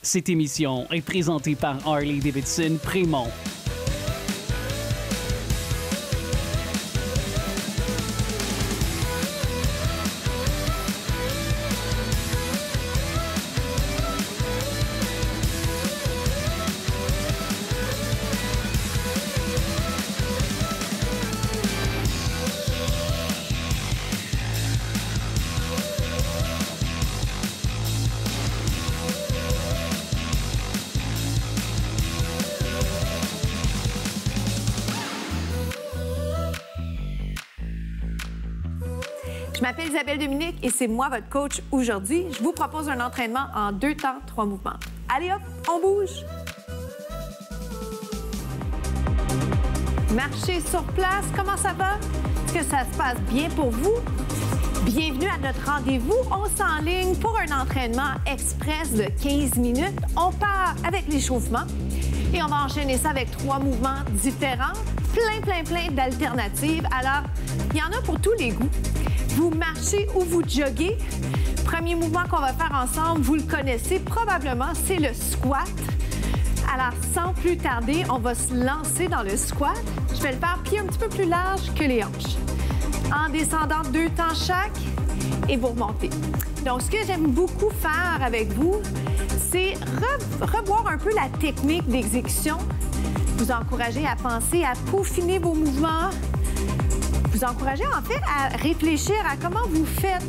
Cette émission est présentée par Harley-Davidson Prémont. Je m'appelle Isabelle Dominique et c'est moi votre coach aujourd'hui. Je vous propose un entraînement en 2 temps, 3 mouvements. Allez hop, on bouge! Marchez sur place, comment ça va? Est-ce que ça se passe bien pour vous? Bienvenue à notre rendez-vous. On s'enligne pour un entraînement express de 15 minutes. On part avec l'échauffement et on va enchaîner ça avec 3 mouvements différents. Plein d'alternatives. Alors, il y en a pour tous les goûts. Vous marchez ou vous joguez. Premier mouvement qu'on va faire ensemble, vous le connaissez probablement, c'est le squat. Alors, sans plus tarder, on va se lancer dans le squat. Je vais le faire pied un petit peu plus large que les hanches. En descendant 2 temps chaque et vous remontez. Donc, ce que j'aime beaucoup faire avec vous, c'est revoir un peu la technique d'exécution. Vous encourager à penser à peaufiner vos mouvements. Vous encouragez en fait à réfléchir à comment vous faites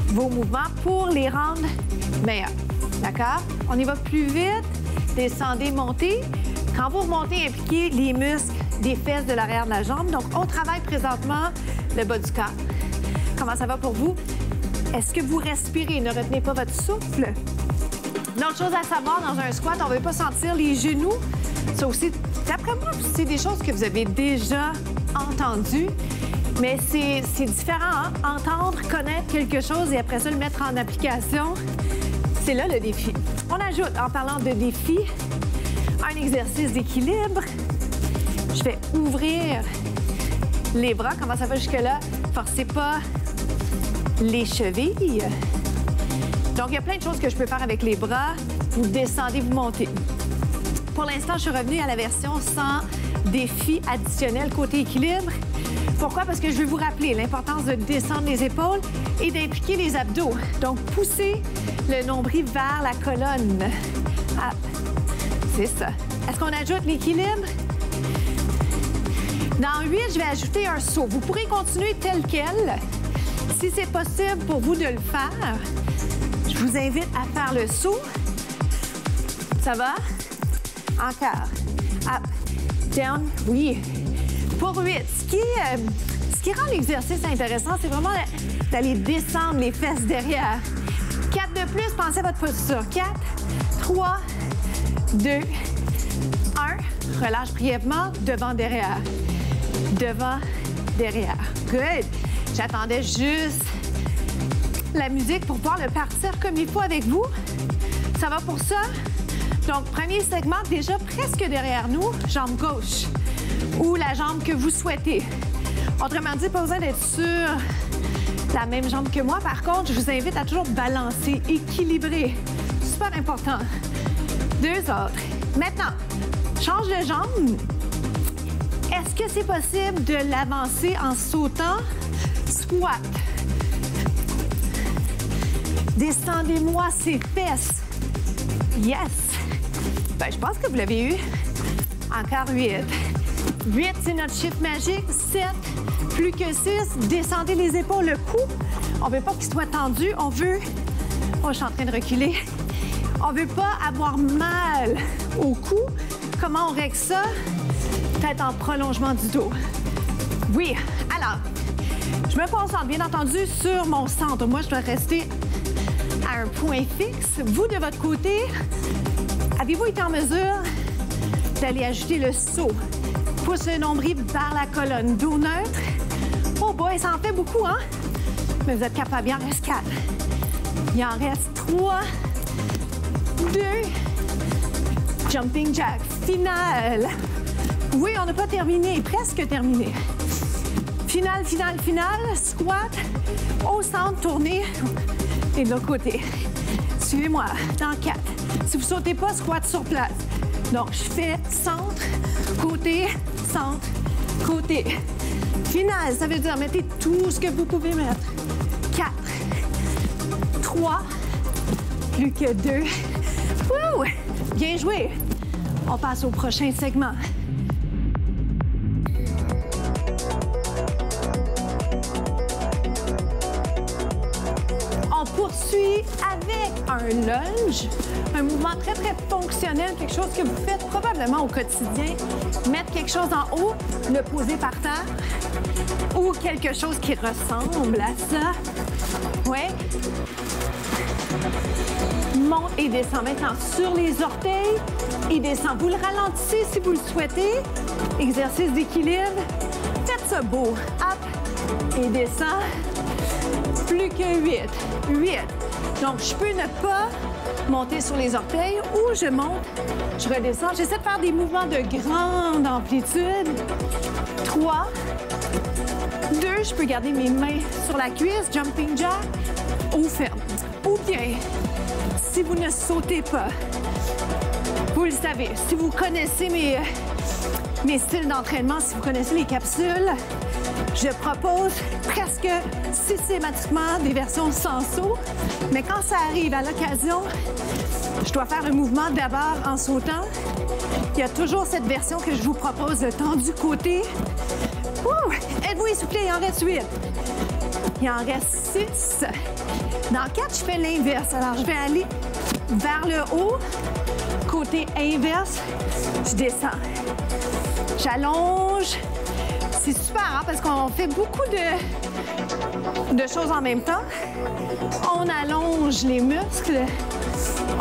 vos mouvements pour les rendre meilleurs. D'accord? On y va plus vite. Descendez, montez. Quand vous remontez, impliquez les muscles des fesses de l'arrière de la jambe. Donc, on travaille présentement le bas du corps. Comment ça va pour vous? Est-ce que vous respirez? Ne retenez pas votre souffle. Une autre chose à savoir, dans un squat, on ne veut pas sentir les genoux. Ça aussi, d'après moi, c'est des choses que vous avez déjà entendues, mais c'est différent, hein? Entendre, connaître quelque chose et après ça, le mettre en application, c'est là le défi. On ajoute, en parlant de défi, un exercice d'équilibre. Je vais ouvrir les bras. Comment ça va jusque-là? Forcez pas les chevilles. Donc, il y a plein de choses que je peux faire avec les bras. Vous descendez, vous montez. Pour l'instant, je suis revenue à la version sans défi additionnel côté équilibre. Pourquoi? Parce que je vais vous rappeler l'importance de descendre les épaules et d'impliquer les abdos. Donc, poussez le nombril vers la colonne. Ah, c'est ça. Est-ce qu'on ajoute l'équilibre? Dans 8, je vais ajouter un saut. Vous pourrez continuer tel quel. Si c'est possible pour vous de le faire, je vous invite à faire le saut. Ça va? Encore. Up, down, oui. Pour 8, ce qui rend l'exercice intéressant, c'est vraiment d'aller descendre les fesses derrière. 4 de plus, pensez à votre posture. 4, 3, 2, 1. Relâche brièvement, devant, derrière. Devant, derrière. Good. J'attendais juste la musique pour pouvoir le partir comme il faut avec vous. Ça va pour ça? Donc, premier segment, déjà presque derrière nous, jambe gauche ou la jambe que vous souhaitez. Autrement dit, pas besoin d'être sur la même jambe que moi. Par contre, je vous invite à toujours balancer, équilibrer. Super important. 2 autres. Maintenant, change de jambe. Est-ce que c'est possible de l'avancer en sautant? Squat. Descendez-moi ces fesses. Yes! Ben, je pense que vous l'avez eu. Encore 8. 8, c'est notre chiffre magique. 7, plus que 6. Descendez les épaules, le cou. On ne veut pas qu'il soit tendu. On veut... Oh, je suis en train de reculer. On ne veut pas avoir mal au cou. Comment on règle ça? Peut-être en prolongement du dos. Oui. Alors, je me concentre bien entendu sur mon centre. Moi, je dois rester à un point fixe. Vous, de votre côté, avez-vous été en mesure d'aller ajouter le saut? Pousse le nombril vers la colonne. Dos neutre. Oh boy, ça en fait beaucoup, hein? Mais vous êtes capable. Il en reste 4. Il en reste 3, 2, jumping jack. Final. Oui, on n'a pas terminé. Presque terminé. Final. Squat. Au centre, tournez. Et de l'autre côté. Suivez-moi. Dans 4, Si vous ne sautez pas, squat sur place. Donc, je fais centre, côté, Final, ça veut dire mettez tout ce que vous pouvez mettre. 4, 3, plus que 2. Wouh! Bien joué. On passe au prochain segment. On poursuit avec un lunge, un mouvement très, très fonctionnel, quelque chose que vous faites probablement au quotidien. Mettre quelque chose en haut, le poser par terre ou quelque chose qui ressemble à ça. Ouais. Monte et descend maintenant sur les orteils et descend. Vous le ralentissez si vous le souhaitez. Exercice d'équilibre. Faites ça beau. Hop et descend. Plus que 8. 8. Donc, je peux ne pas monter sur les orteils ou je monte, je redescends. J'essaie de faire des mouvements de grande amplitude. 3, 2, je peux garder mes mains sur la cuisse, jumping jack, ou ferme. Ou bien, si vous ne sautez pas, vous le savez, si vous connaissez mes styles d'entraînement, si vous connaissez les capsules, je propose presque systématiquement des versions sans saut. Mais quand ça arrive à l'occasion, je dois faire un mouvement d'abord en sautant. Il y a toujours cette version que je vous propose, le temps du côté. Ouh! Êtes-vous essoufflé? Il en reste 8. Il en reste 6. Dans 4, je fais l'inverse. Alors, je vais aller vers le haut. Côté inverse, je descends. J'allonge. C'est super, hein, parce qu'on fait beaucoup de choses en même temps. On allonge les muscles.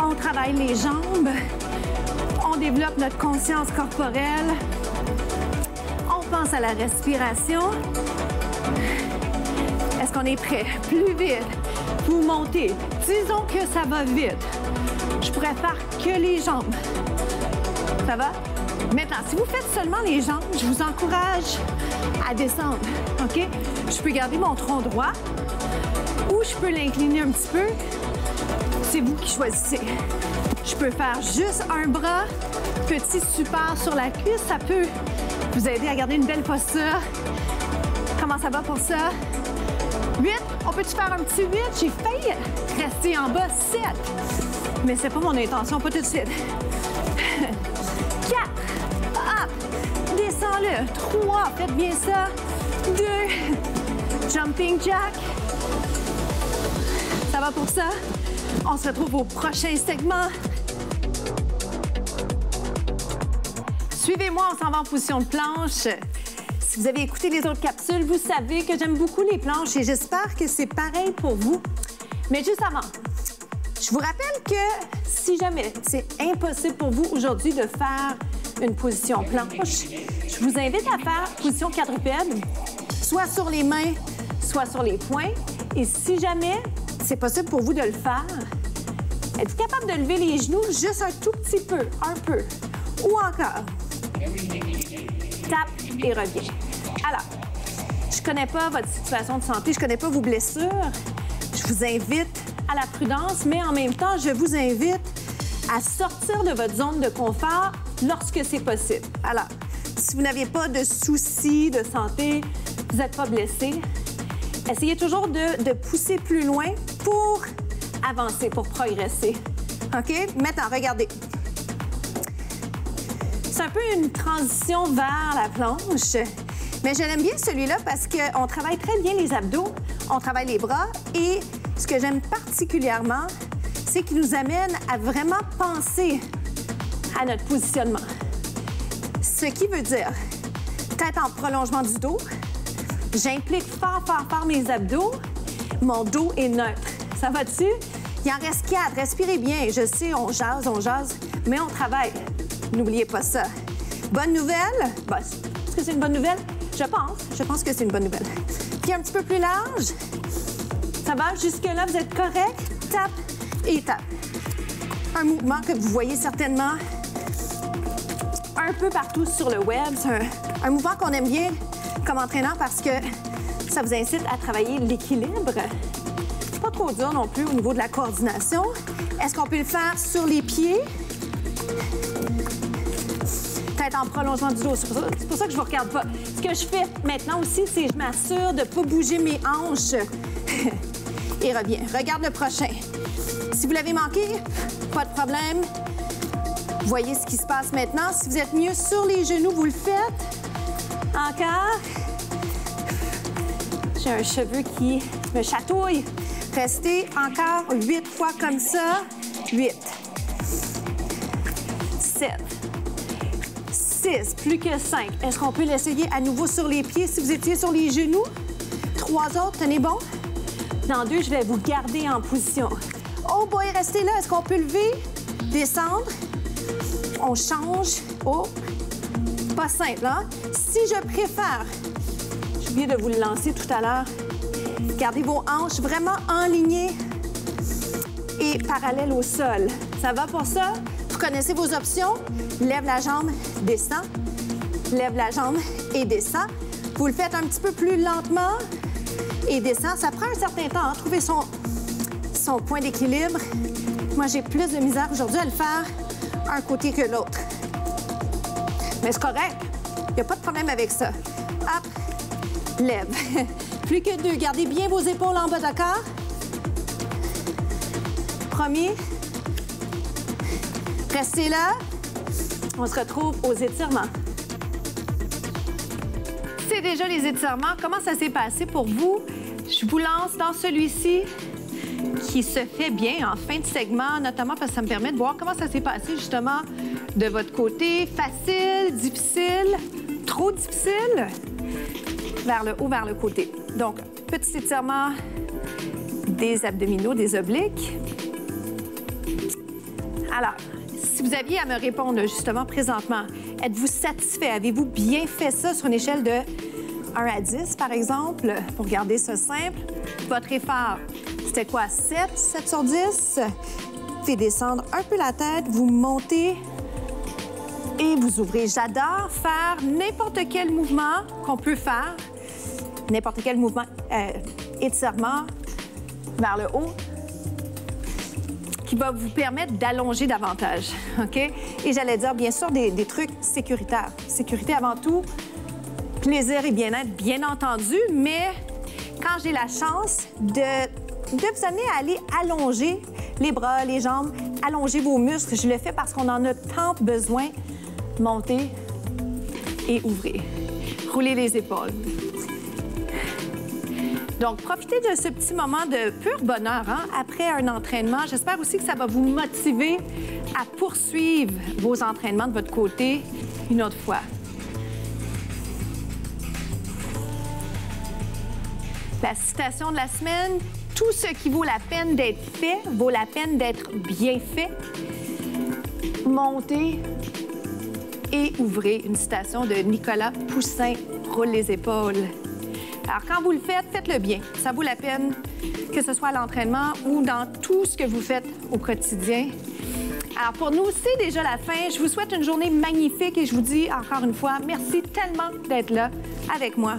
On travaille les jambes. On développe notre conscience corporelle. On pense à la respiration. Est-ce qu'on est prêt? Plus vite. Vous montez. Disons que ça va vite. Je pourrais faire que les jambes. Ça va? Maintenant, si vous faites seulement les jambes, je vous encourage à descendre, OK? Je peux garder mon tronc droit ou je peux l'incliner un petit peu. C'est vous qui choisissez. Je peux faire juste un bras, petit support sur la cuisse. Ça peut vous aider à garder une belle posture. Comment ça va pour ça? 8. On peut-tu faire un petit 8? J'ai failli rester en bas. 7. Mais c'est pas mon intention, pas tout de suite. 4. Hop. Descends-le. 3. Faites bien ça. 2. Jumping jack. Ça va pour ça? On se retrouve au prochain segment. Suivez-moi, on s'en va en position de planche. Si vous avez écouté les autres capsules, vous savez que j'aime beaucoup les planches et j'espère que c'est pareil pour vous. Mais juste avant, je vous rappelle que si jamais c'est impossible pour vous aujourd'hui de faire une position planche, je vous invite à faire position quadrupède, soit sur les mains, soit sur les poings. Et si jamais c'est possible pour vous de le faire, êtes-vous capable de lever les genoux juste un tout petit peu, un peu, ou encore, tape et reviens. Alors, je connais pas votre situation de santé, je connais pas vos blessures. Je vous invite à la prudence, mais en même temps, je vous invite à sortir de votre zone de confort lorsque c'est possible. Alors, si vous n'avez pas de soucis de santé, vous n'êtes pas blessé, essayez toujours de pousser plus loin pour avancer, pour progresser. OK? Maintenant, regardez. C'est un peu une transition vers la planche, mais je l'aime bien celui-là parce qu'on travaille très bien les abdos, on travaille les bras et ce que j'aime particulièrement, c'est qu'il nous amène à vraiment penser à notre positionnement. Ce qui veut dire, tête en prolongement du dos, j'implique fort mes abdos, mon dos est neutre. Ça va dessus? Il en reste 4. Respirez bien. Je sais, on jase, mais on travaille. N'oubliez pas ça. Bonne nouvelle? Bon, est-ce que c'est une bonne nouvelle? Je pense que c'est une bonne nouvelle. Puis un petit peu plus large. Ça va? Jusque-là, vous êtes correct? Tape et tape. Un mouvement que vous voyez certainement un peu partout sur le web. C'est un mouvement qu'on aime bien comme entraîneur parce que ça vous incite à travailler l'équilibre. Pas trop dur non plus au niveau de la coordination. Est-ce qu'on peut le faire sur les pieds? Peut-être en prolongement du dos. C'est pour ça que je ne vous regarde pas. Ce que je fais maintenant aussi, c'est que je m'assure de ne pas bouger mes hanches. Et reviens. Regarde le prochain. Si vous l'avez manqué, pas de problème. Voyez ce qui se passe maintenant. Si vous êtes mieux sur les genoux, vous le faites. Encore. J'ai un cheveu qui me chatouille. Restez encore 8 fois comme ça. 8. 7. 6. Plus que 5. Est-ce qu'on peut l'essayer à nouveau sur les pieds si vous étiez sur les genoux? 3 autres, tenez bon. Dans 2, je vais vous garder en position. Oh boy, restez là. Est-ce qu'on peut lever? Descendre. On change. Oh, pas simple, hein? Si je préfère, j'ai oublié de vous le lancer tout à l'heure, gardez vos hanches vraiment enlignées et parallèles au sol. Ça va pour ça? Vous connaissez vos options? Lève la jambe, descend. Lève la jambe et descend. Vous le faites un petit peu plus lentement et descend. Ça prend un certain temps, hein, trouver son point d'équilibre. Moi, j'ai plus de misère aujourd'hui à le faire un côté que l'autre. Mais c'est correct. Il n'y a pas de problème avec ça. Hop, lève. Plus que 2. Gardez bien vos épaules en bas de corps. Premier. Restez là. On se retrouve aux étirements. C'est déjà les étirements. Comment ça s'est passé pour vous? Je vous lance dans celui-ci qui se fait bien en fin de segment, notamment parce que ça me permet de voir comment ça s'est passé justement de votre côté. Facile, difficile, trop difficile, vers le haut, vers le côté. Donc, petit étirement des abdominaux, des obliques. Alors, si vous aviez à me répondre justement présentement, êtes-vous satisfait? Avez-vous bien fait ça sur une échelle de 1 à 10, par exemple, pour garder ça simple? Votre effort, c'était quoi? 7? 7 sur 10? Vous pouvez descendre un peu la tête, vous montez et vous ouvrez. J'adore faire n'importe quel mouvement qu'on peut faire, n'importe quel mouvement, étirement vers le haut, qui va vous permettre d'allonger davantage, OK? Et j'allais dire, bien sûr, des trucs sécuritaires. Sécurité avant tout, plaisir et bien-être, bien entendu, mais quand j'ai la chance de vous amener à aller allonger les bras, les jambes, allonger vos muscles, je le fais parce qu'on en a tant besoin. Montez et ouvrez. Roulez les épaules. Donc, profitez de ce petit moment de pur bonheur hein, après un entraînement. J'espère aussi que ça va vous motiver à poursuivre vos entraînements de votre côté une autre fois. La citation de la semaine, tout ce qui vaut la peine d'être fait vaut la peine d'être bien fait. Montez et ouvrez. Une citation de Nicolas Poussin, roule les épaules. Alors, quand vous le faites, faites-le bien. Ça vaut la peine, que ce soit à l'entraînement ou dans tout ce que vous faites au quotidien. Alors, pour nous, c'est déjà la fin. Je vous souhaite une journée magnifique et je vous dis encore une fois, merci tellement d'être là avec moi